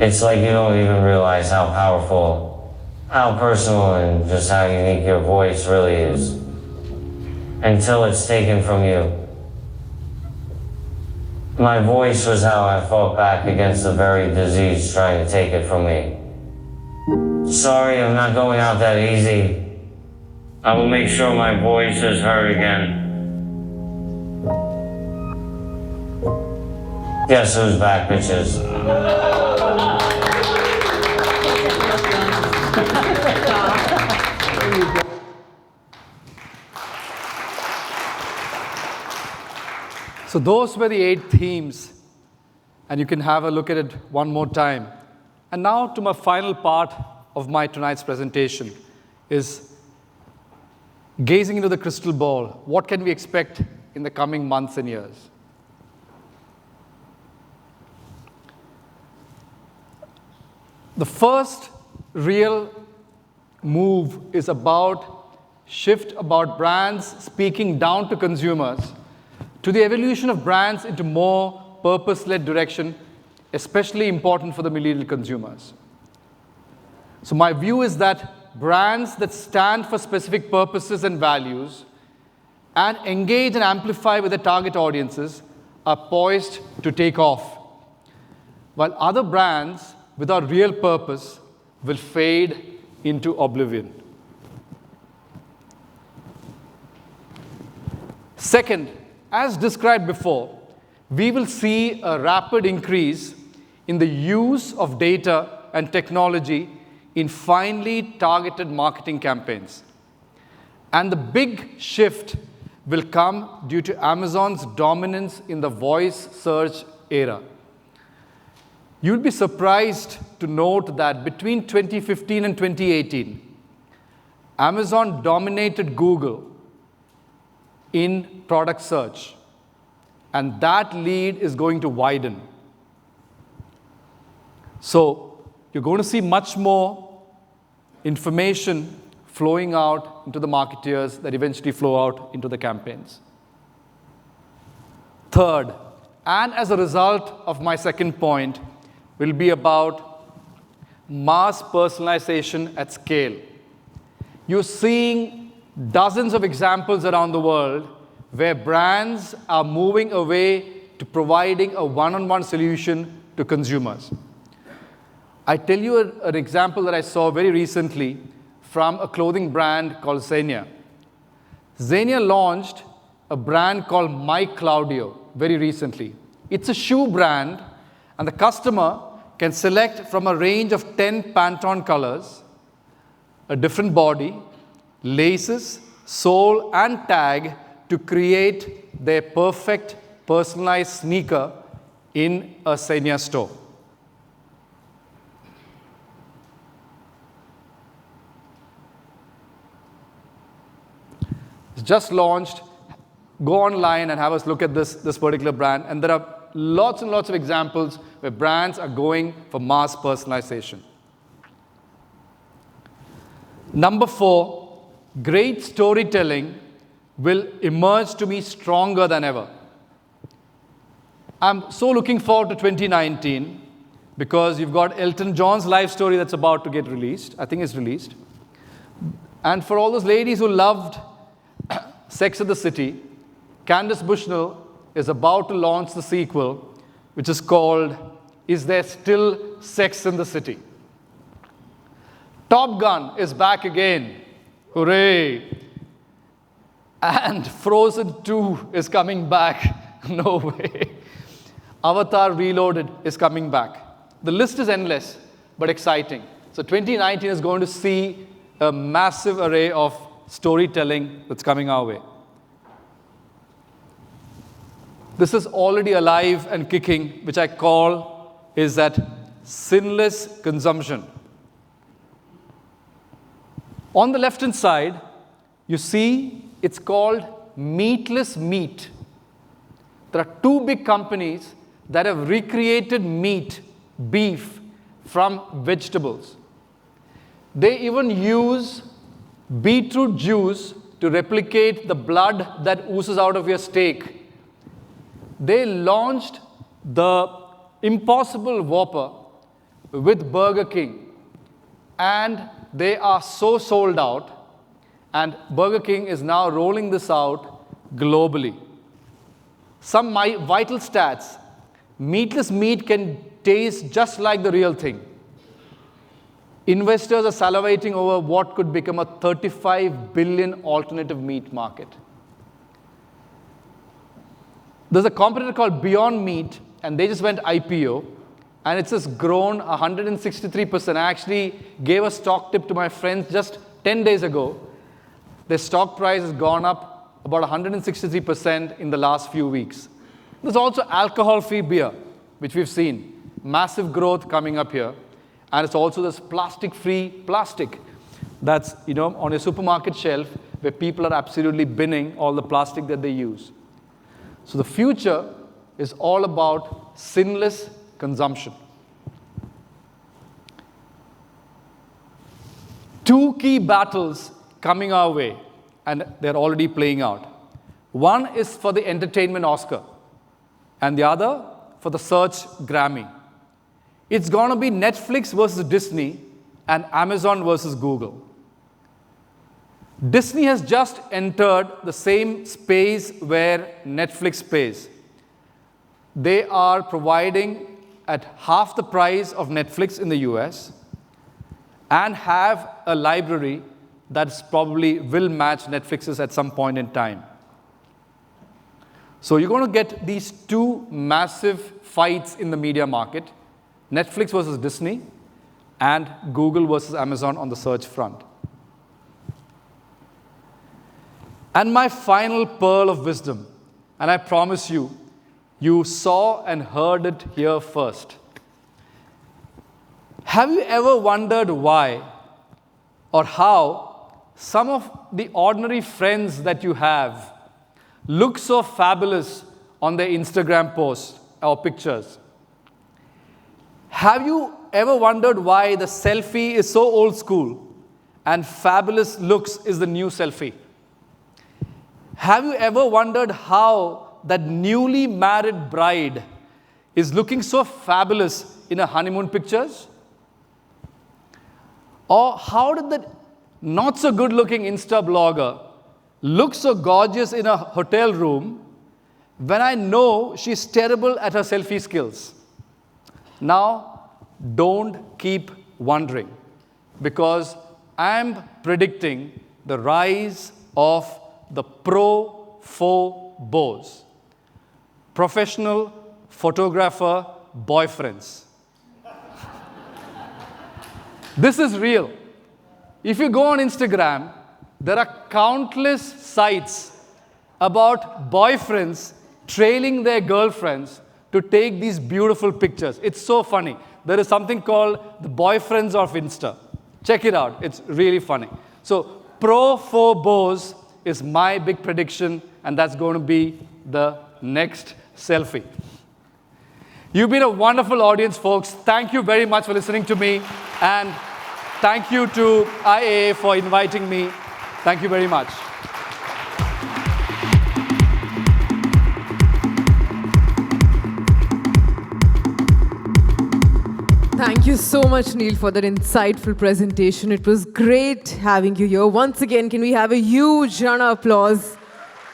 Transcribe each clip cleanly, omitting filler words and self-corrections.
It's like you don't even realize how powerful, how personal, and just how unique your voice really is until it's taken from you. My voice was how I fought back against the very disease trying to take it from me. Sorry, I'm not going out that easy. I will make sure my voice is heard again. Guess who's back, bitches? So those were the 8 themes, and you can have a look at it one more time. And now to my final part of my tonight's presentation is gazing into the crystal ball. What can we expect in the coming months and years? The first real move is about shift about brands speaking down to consumers to the evolution of brands into more purpose-led direction, especially important for the millennial consumers. So my view is that brands that stand for specific purposes and values and engage and amplify with their target audiences are poised to take off, while other brands without real purpose will fade into oblivion. Second, as described before, we will see a rapid increase in the use of data and technology in finely targeted marketing campaigns. And the big shift will come due to Amazon's dominance in the voice search era. You'd be surprised to note that between 2015 and 2018, Amazon dominated Google in product search, and that lead is going to widen. So you're going to see much more information flowing out into the marketeers that eventually flow out into the campaigns. Third, and as a result of my second point, will be about mass personalization at scale. You're seeing dozens of examples around the world where brands are moving away to providing a one-on-one solution to consumers. I tell you an example that I saw very recently from a clothing brand called Zegna. Zegna launched a brand called My Claudio very recently. It's a shoe brand, and the customer can select from a range of 10 Pantone colors, a different body, laces, sole, and tag to create their perfect personalized sneaker in a Zegna store. It's just launched. Go online and have us look at this particular brand, and there are lots and lots of examples where brands are going for mass personalization. Number 4, great storytelling will emerge to be stronger than ever. I'm so looking forward to 2019 because you've got Elton John's life story that's about to get released. I think it's released. And for all those ladies who loved Sex and the City, Candice Bushnell is about to launch the sequel, which is called Is There Still Sex in the City? Top Gun is back again. Hooray! And Frozen 2 is coming back. No way. Avatar Reloaded is coming back. The list is endless, but exciting. So 2019 is going to see a massive array of storytelling that's coming our way. This is already alive and kicking, which I call is that sinless consumption. On the left-hand side, you see it's called meatless meat. There are 2 big companies that have recreated meat, beef, from vegetables. They even use beetroot juice to replicate the blood that oozes out of your steak. They launched the Impossible Whopper, with Burger King, and they are so sold out, and Burger King is now rolling this out globally. Some vital stats: meatless meat can taste just like the real thing. Investors are salivating over what could become a $35 billion alternative meat market. There's a competitor called Beyond Meat, and they just went IPO, and it's just grown 163%. I actually gave a stock tip to my friends just 10 days ago. Their stock price has gone up about 163% in the last few weeks. There's also alcohol-free beer, which we've seen. Massive growth coming up here. And it's also this plastic-free plastic that's, on a supermarket shelf where people are absolutely binning all the plastic that they use. So the future is all about sinless consumption. Two key battles coming our way, and they're already playing out. One is for the entertainment Oscar, and the other for the search Grammy. It's going to be Netflix versus Disney and Amazon versus Google. Disney has just entered the same space where Netflix plays. They are providing at half the price of Netflix in the US and have a library that probably will match Netflix's at some point in time. So you're going to get these two massive fights in the media market: Netflix versus Disney, and Google versus Amazon on the search front. And my final pearl of wisdom, and I promise you, you saw and heard it here first. Have you ever wondered why or how some of the ordinary friends that you have look so fabulous on their Instagram posts or pictures? Have you ever wondered why the selfie is so old school and fabulous looks is the new selfie? Have you ever wondered how that newly married bride is looking so fabulous in her honeymoon pictures? Or how did that not so good looking Insta blogger look so gorgeous in a hotel room when I know she's terrible at her selfie skills? Now, don't keep wondering, because I'm predicting the rise of the pro phobos, professional photographer boyfriends. This is real. If you go on Instagram, there are countless sites about boyfriends trailing their girlfriends to take these beautiful pictures. It's so funny. There is something called the boyfriends of Insta. Check it out. It's really funny. So pro phobos is my big prediction, and that's going to be the next selfie. You've been a wonderful audience, folks. Thank you very much for listening to me, and thank you to IAA for inviting me. Thank you very much. Thank you so much, Neil, for that insightful presentation. It was great having you here. Once again, can we have a huge round of applause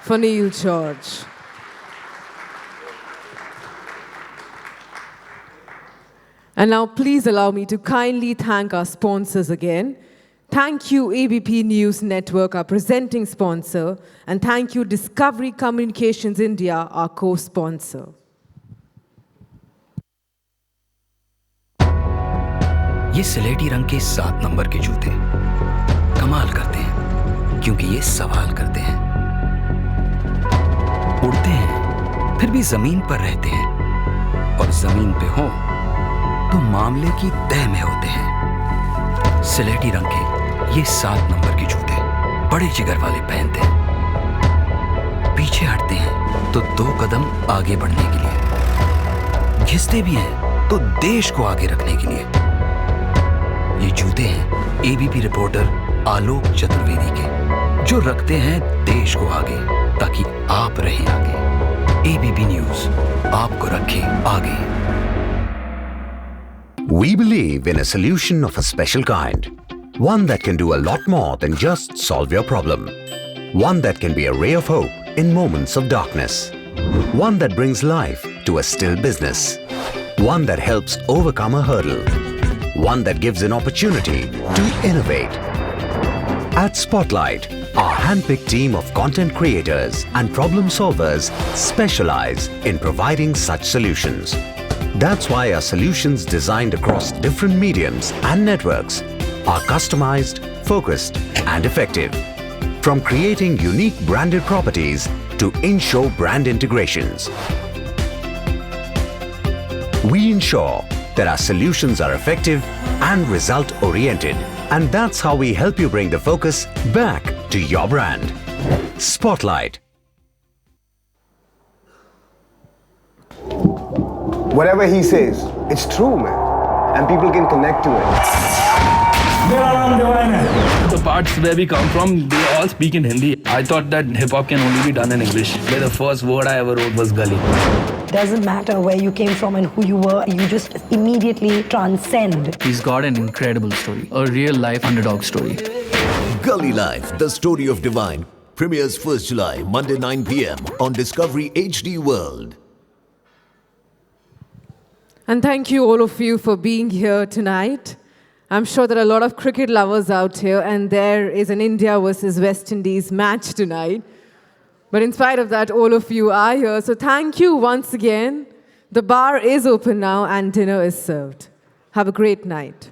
for Neil George? And now, please allow me to kindly thank our sponsors again. Thank you, ABP News Network, our presenting sponsor. And thank you, Discovery Communications India, our co-sponsor. ये स्लेटी रंग के 7 number के जूते कमाल करते हैं, क्योंकि ये सवाल करते हैं, उड़ते हैं, फिर भी जमीन पर रहते हैं, और जमीन पे हो तो मामले की तह में होते हैं। स्लेटी रंग के ये 7 नंबर के जूते बड़े जिगर वाले पहनते हैं, पीछे हटते हैं तो 2 कदम आगे बढ़ने के लिए, घिसते भी हैं तो देश को आगे रखने के लिए। ये जूते हैं एबीपी रिपोर्टर आलोक चतुर्वेदी के, जो रखते हैं देश को आगे ताकि आप रहें आगे। एबीपी न्यूज़ आपको रखे आगे। We believe in a solution of a special kind. One that can do a lot more than just solve your problem. One that can be a ray of hope in moments of darkness. One that brings life to a still business. One that helps overcome a hurdle. One that gives an opportunity to innovate. At Spotlight, our handpicked team of content creators and problem solvers specialize in providing such solutions. That's why our solutions designed across different mediums and networks are customized, focused, and effective. From creating unique branded properties to in-show brand integrations. We ensure that our solutions are effective and result-oriented. And that's how we help you bring the focus back to your brand. Spotlight. Whatever he says, it's true, man. And people can connect to it. The parts where we come from, they all speak in Hindi. I thought that hip-hop can only be done in English. The first word I ever wrote was Gully. Doesn't matter where you came from and who you were, you just immediately transcend. He's got an incredible story, a real-life underdog story. Gully Life, the story of Divine, premieres 1st July, Monday 9 p.m. on Discovery HD World. And thank you all of you for being here tonight. I'm sure there are a lot of cricket lovers out here, and there is an India versus West Indies match tonight. But in spite of that, all of you are here. So thank you once again. The bar is open now and dinner is served. Have a great night.